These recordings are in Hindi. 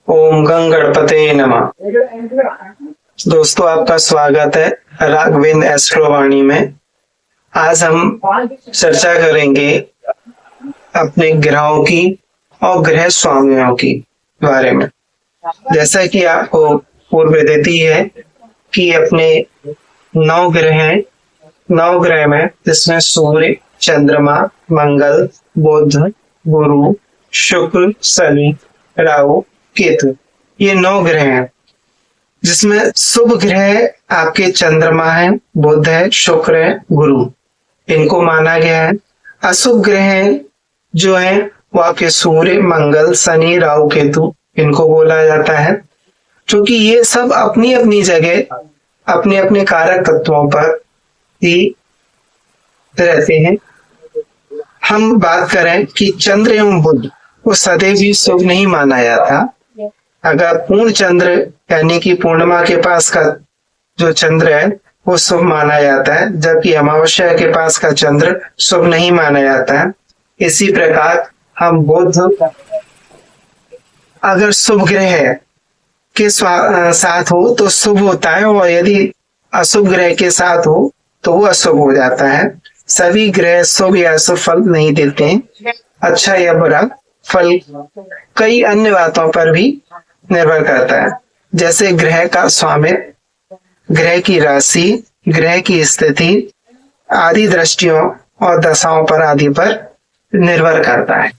ओम गं गणपते नमः। दोस्तों, आपका स्वागत है राघवेंद्र एस्ट्रोवाणी में। आज हम चर्चा करेंगे अपने ग्रहों की और ग्रह स्वामियों की बारे में। जैसा कि आपको पूर्व विदित है कि अपने 9 ग्रह हैं। 9 ग्रह में जिसमें सूर्य, चंद्रमा, मंगल, बुध, गुरु, शुक्र, शनि, राहु, केतु, ये 9 ग्रह हैं। जिसमें शुभ ग्रह आपके चंद्रमा है, बुध है, शुक्र है, गुरु, इनको माना गया है। अशुभ ग्रह जो है वो आपके सूर्य, मंगल, शनि, राहु, केतु, इनको बोला जाता है। क्योंकि ये सब अपनी अपनी जगह अपने अपने कारक तत्वों पर ही रहते हैं। हम बात करें कि चंद्र एवं बुध को सदैव ही शुभ नहीं माना जाता। अगर पूर्ण चंद्र यानी कि पूर्णिमा के पास का जो चंद्र है वो शुभ माना जाता है, जबकि अमावस्या के पास का चंद्र शुभ नहीं माना जाता है। इसी प्रकार हम बुध अगर शुभ ग्रह के साथ हो तो शुभ होता है, और यदि अशुभ ग्रह के साथ हो तो वो अशुभ हो जाता है। सभी ग्रह शुभ या अशुभ फल नहीं देते हैं। अच्छा या बुरा फल कई अन्य बातों पर भी निर्भर करता है, जैसे ग्रह का स्वामित्व, ग्रह की राशि, ग्रह की स्थिति आदि दृष्टियों और दशाओं पर आदि पर निर्भर करता है।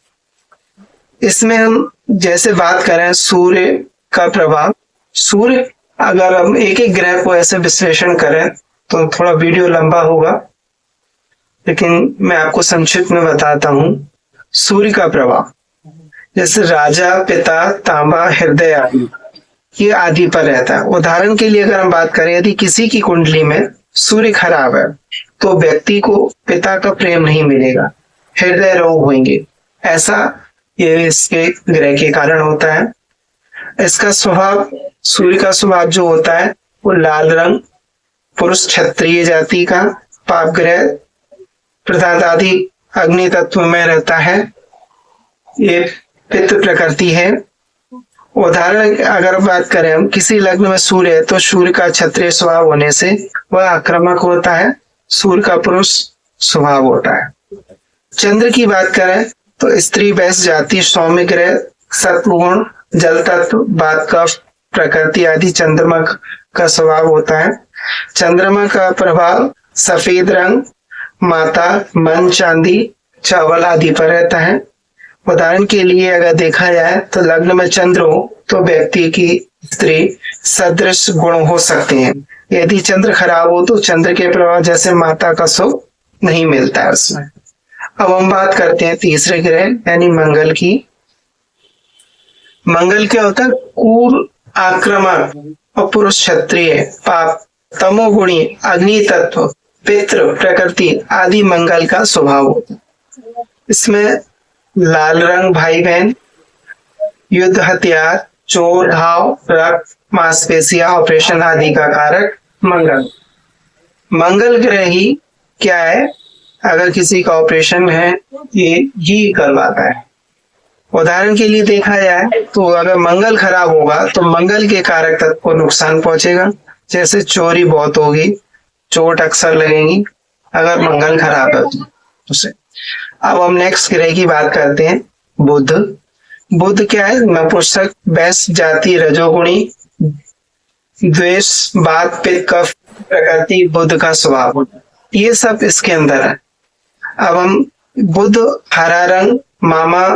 इसमें हम जैसे बात करें सूर्य का प्रभाव, सूर्य अगर हम एक एक ग्रह को ऐसे विश्लेषण करें तो थोड़ा वीडियो लंबा होगा, लेकिन मैं आपको संक्षिप्त में बताता हूं। सूर्य का प्रभाव जैसे राजा, पिता, तांबा, हृदय आदि, ये आदि पर रहता है। उदाहरण के लिए अगर हम बात करें, यदि किसी की कुंडली में सूर्य खराब है तो व्यक्ति को पिता का प्रेम नहीं मिलेगा, हृदय रोग होंगे। ऐसा ये इसके ग्रह के कारण होता है। इसका स्वभाव, सूर्य का स्वभाव जो होता है वो लाल रंग, पुरुष क्षत्रिय जाति का, पाप ग्रह प्रधान आदि अग्नि तत्व में रहता है। ये पित्त प्रकृति है। उदाहरण अगर बात करें हम, किसी लग्न में सूर्य है तो सूर्य का क्षत्रिय स्वभाव होने से वह आक्रामक होता है, सूर्य का पुरुष स्वभाव होता है। चंद्र की बात करें तो स्त्री वैश्य जाति, सौम्य ग्रह, सत्वगुण, जल तत्व, बात कफ प्रकृति आदि चंद्रमा का स्वभाव होता है। चंद्रमा का प्रभाव सफेद रंग, माता, मन, चांदी, चावल आदि पर रहता है। उदाहरण के लिए अगर देखा जाए तो लग्न में चंद्र हो तो व्यक्ति की स्त्री सदृश गुण हो सकते हैं। यदि चंद्र खराब हो तो चंद्र के प्रभाव जैसे माता का सुख नहीं मिलता है उसमें। अब हम बात करते हैं तीसरे ग्रह यानी मंगल की। मंगल क्या होता है? क्रूर, आक्रामक और पुरुष क्षत्रिय, पाप, तमोगुणी, अग्नि तत्व, पितृ प्रकृति आदि मंगल का स्वभाव होता है। इसमें लाल रंग भाई बहन, युद्ध, हथियार, चोर, घाव, रक्त, मांसपेशियां, ऑपरेशन आदि का कारक मंगल। मंगल ग्रह ही क्या है? अगर किसी का ऑपरेशन है ये ही करवाता है। उदाहरण के लिए देखा जाए तो अगर मंगल खराब होगा तो मंगल के कारक तत्व को नुकसान पहुंचेगा, जैसे चोरी बहुत होगी, चोट अक्सर लगेगी अगर मंगल खराब है उसे। अब हम नेक्स्ट ग्रह की बात करते हैं, बुध। बुध क्या है? नपुंसक, वैश्य जाति, रजोगुणी, द्वेष, बात, पित्त, कफ प्रकृति बुध का स्वभाव होता है। ये सब इसके अंदर है। अब हम बुध, हरा रंग, मामा,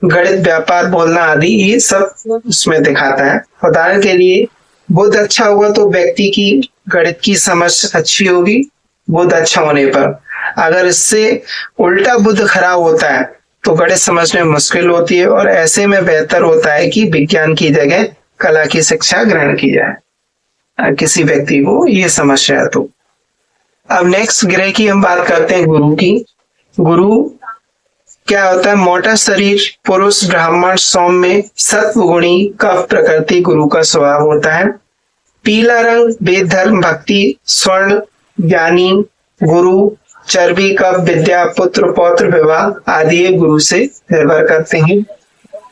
गणित, व्यापार, बोलना आदि, ये सब उसमें दिखाता है। उदाहरण के लिए बुध अच्छा होगा तो व्यक्ति की गणित की समझ अच्छी होगी बुध अच्छा होने पर। अगर इससे उल्टा बुध खराब होता है तो गणित समझने में मुश्किल होती है, और ऐसे में बेहतर होता है कि विज्ञान की जगह कला की शिक्षा ग्रहण की जाए किसी व्यक्ति को ये समस्या है तो। अब नेक्स्ट ग्रह की हम बात करते हैं, गुरु की। गुरु क्या होता है? मोटा शरीर, पुरुष, ब्राह्मण, सौम्य, सत्वगुणी, कफ प्रकृति गुरु का स्वभाव होता है। पीला रंग, वेद, धर्म, भक्ति, स्वर्ण, ज्ञानी, गुरु, चर्बी, कफ, विद्या, पुत्र, पौत्र, विवाह आदि गुरु से निर्भर करते हैं।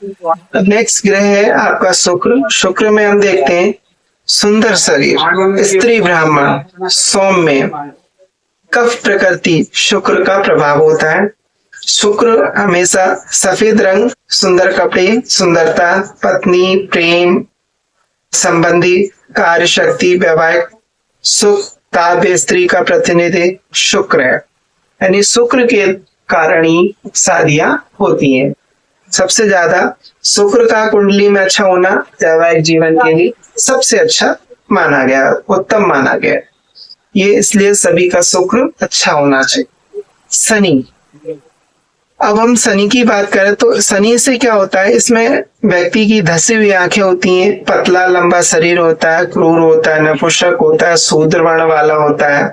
नेक्स्ट ग्रह है आपका शुक्र। शुक्र में हम देखते हैं सुंदर शरीर, स्त्री ब्राह्मण, सौम्य, कफ प्रकृति शुक्र का प्रभाव होता है। शुक्र हमेशा सफेद रंग, सुंदर कपड़े, सुंदरता, पत्नी, प्रेम संबंधी, कार्य शक्ति, वैवाहिक सुख, काव्य, स्त्री का प्रतिनिधि शुक्र है। यानी शुक्र के कारण ही शादियां होती हैं। सबसे ज्यादा शुक्र का कुंडली में अच्छा होना वैवाहिक जीवन के लिए सबसे अच्छा माना गया, उत्तम माना गया। ये इसलिए सभी का शुक्र अच्छा होना चाहिए। शनि, अब हम शनि की बात करें तो शनि से क्या होता है, इसमें व्यक्ति की धसी हुई आंखें होती हैं, पतला लंबा शरीर होता है, क्रूर होता है, नपुंसक होता है, शूद्र वर्ण वाला होता है,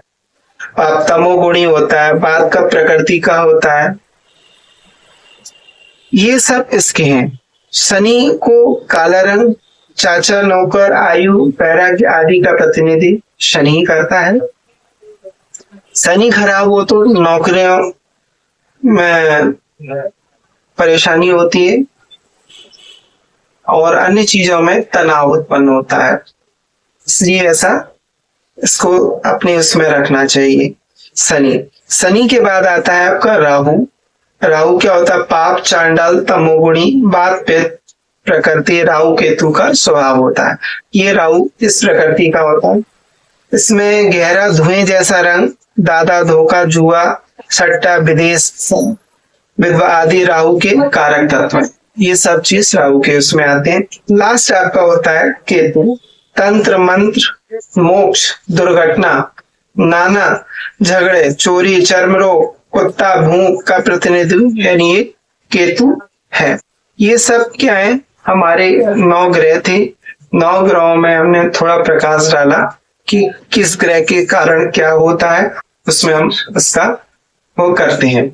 तमोगुणी होता है, बात का प्रकृति का होता है। ये सब इसके हैं। शनि को काला रंग, चाचा, नौकर, आयु, वैराग्य आदि का प्रतिनिधि शनि करता है। शनि खराब हो तो नौकरियों में परेशानी होती है और अन्य चीजों में तनाव उत्पन्न होता है, इसलिए ऐसा इसको अपने उसमें रखना चाहिए। शनि के बाद आता है आपका राहु। राहु क्या होता है, पाप, चांडाल, तमोगुणी, बात पित्त प्रकृति राहु केतु का स्वभाव होता है। ये राहु इस प्रकृति का होता है। इसमें गहरा धुएं जैसा रंग, दादा, धोखा, जुआ, सट्टा, विदेश, विधवा आदि राहु के कारक तत्व हैं। ये सब चीज राहु के उसमें आते हैं। लास्ट आपका होता है केतु। तंत्र मंत्र, मोक्ष, दुर्घटना, नाना झगड़े, चोरी, चर्म रोग, कुत्ता, भूख का प्रतिनिधि यानी ये केतु है। ये सब क्या है, हमारे 9 ग्रह थे। 9 ग्रहों में हमने थोड़ा प्रकाश डाला कि किस ग्रह के कारण क्या होता है, उसमें हम इसका वो करते हैं।